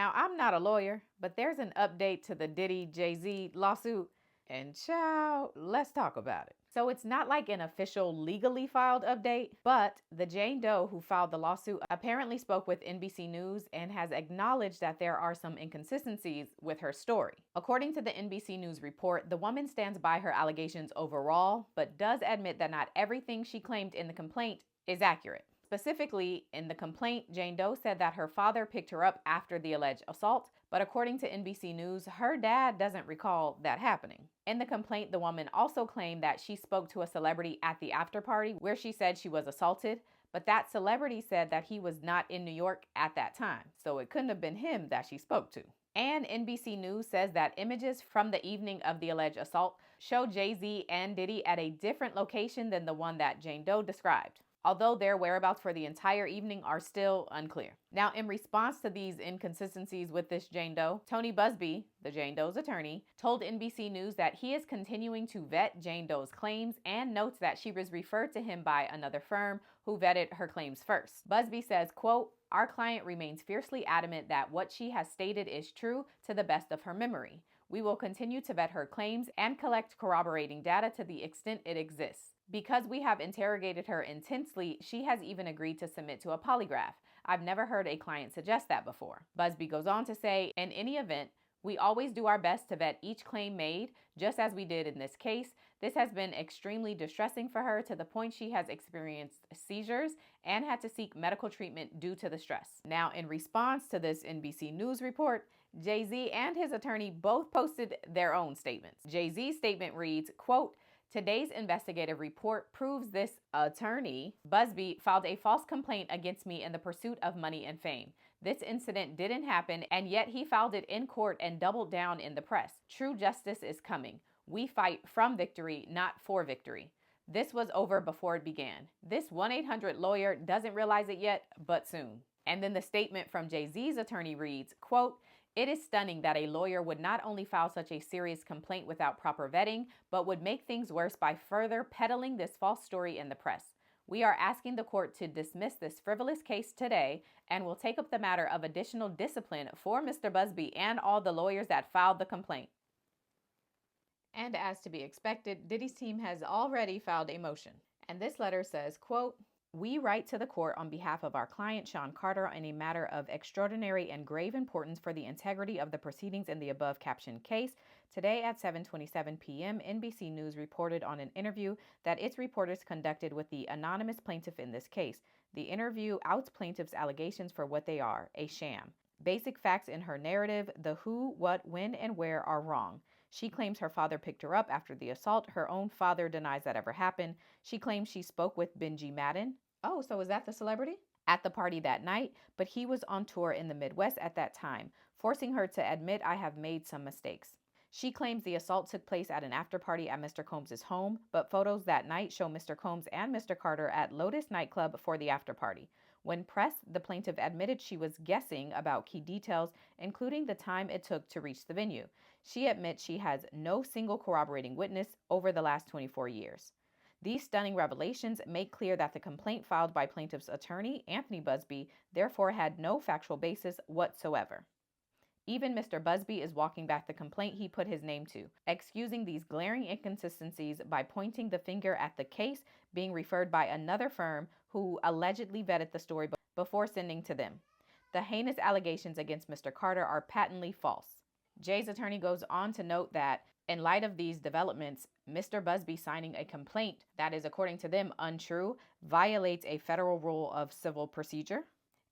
Now, I'm not a lawyer, but there's an update to the Diddy Jay-Z lawsuit, and child, let's talk about it. So it's not like an official legally filed update, but the Jane Doe who filed the lawsuit apparently spoke with NBC News and has acknowledged that there are some inconsistencies with her story. According to the NBC News report, the woman stands by her allegations overall, but does admit that not everything she claimed in the complaint is accurate. Specifically, in the complaint, Jane Doe said that her father picked her up after the alleged assault, but according to NBC News, her dad doesn't recall that happening. In the complaint, the woman also claimed that she spoke to a celebrity at the after party where she said she was assaulted, but that celebrity said that he was not in New York at that time, so it couldn't have been him that she spoke to. And NBC News says that images from the evening of the alleged assault show Jay-Z and Diddy at a different location than the one that Jane Doe described, although their whereabouts for the entire evening are still unclear. Now, in response to these inconsistencies with this Jane Doe, Tony Buzbee, the Jane Doe's attorney, told NBC News that he is continuing to vet Jane Doe's claims and notes that she was referred to him by another firm who vetted her claims first. Buzbee says, quote, "Our client remains fiercely adamant that what she has stated is true to the best of her memory. We will continue to vet her claims and collect corroborating data to the extent it exists. Because we have interrogated her intensely, she has even agreed to submit to a polygraph. I've never heard a client suggest that before." Buzbee goes on to say, "In any event, we always do our best to vet each claim made, just as we did in this case. This has been extremely distressing for her to the point she has experienced seizures and had to seek medical treatment due to the stress." Now, in response to this NBC News report, Jay-Z and his attorney both posted their own statements. Jay-Z's statement reads, quote, "Today's investigative report proves this attorney, Buzbee, filed a false complaint against me in the pursuit of money and fame. This incident didn't happen, and yet he filed it in court and doubled down in the press. True justice is coming. We fight from victory, not for victory. This was over before it began. This 1-800 lawyer doesn't realize it yet, but soon." And then the statement from Jay-Z's attorney reads, quote, "It is stunning that a lawyer would not only file such a serious complaint without proper vetting, but would make things worse by further peddling this false story in the press. We are asking the court to dismiss this frivolous case today and will take up the matter of additional discipline for Mr. Buzbee and all the lawyers that filed the complaint." And as to be expected, Diddy's team has already filed a motion. And this letter says, quote, "We write to the court on behalf of our client, Shawn Carter, in a matter of extraordinary and grave importance for the integrity of the proceedings in the above captioned case. Today at 7:27 p.m., NBC News reported on an interview that its reporters conducted with the anonymous plaintiff in this case. The interview outs plaintiff's allegations for what they are, a sham. Basic facts in her narrative, the who, what, when, and where are wrong. She claims her father picked her up after the assault. Her own father denies that ever happened. She claims she spoke with Benji Madden." Oh, so is that the celebrity? "At the party that night, but he was on tour in the Midwest at that time, forcing her to admit I have made some mistakes. She claims the assault took place at an after party at Mr. Combs' home, but photos that night show Mr. Combs and Mr. Carter at Lotus nightclub for the after party. When pressed, the plaintiff admitted she was guessing about key details, including the time it took to reach the venue. She admits she has no single corroborating witness over the last 24 years. These stunning revelations make clear that the complaint filed by plaintiff's attorney, Anthony Buzbee, therefore had no factual basis whatsoever. Even Mr. Buzbee is walking back the complaint he put his name to, excusing these glaring inconsistencies by pointing the finger at the case being referred by another firm who allegedly vetted the story before sending to them. The heinous allegations against Mr. Carter are patently false." Jay's attorney goes on to note that in light of these developments, Mr. Buzbee signing a complaint that is, according to them, untrue violates a federal rule of civil procedure.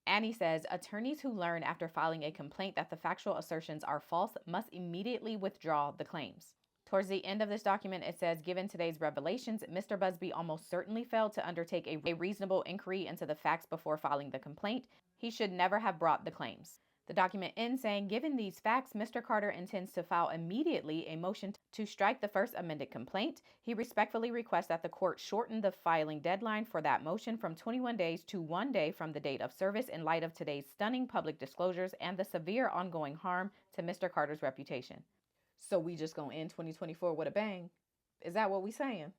And he says attorneys who learn after filing a complaint that the factual assertions are false must immediately withdraw the claims. Towards the end of this document, it says, "Given today's revelations, Mr. Buzbee almost certainly failed to undertake a reasonable inquiry into the facts before filing the complaint. He should never have brought the claims." The document ends saying, "Given these facts, Mr. Carter intends to file immediately a motion to strike the first amended complaint. He respectfully requests that the court shorten the filing deadline for that motion from 21 days to 1 day from the date of service in light of today's stunning public disclosures and the severe ongoing harm to Mr. Carter's reputation." So we just gonna end 2024 with a bang? Is that what we saying?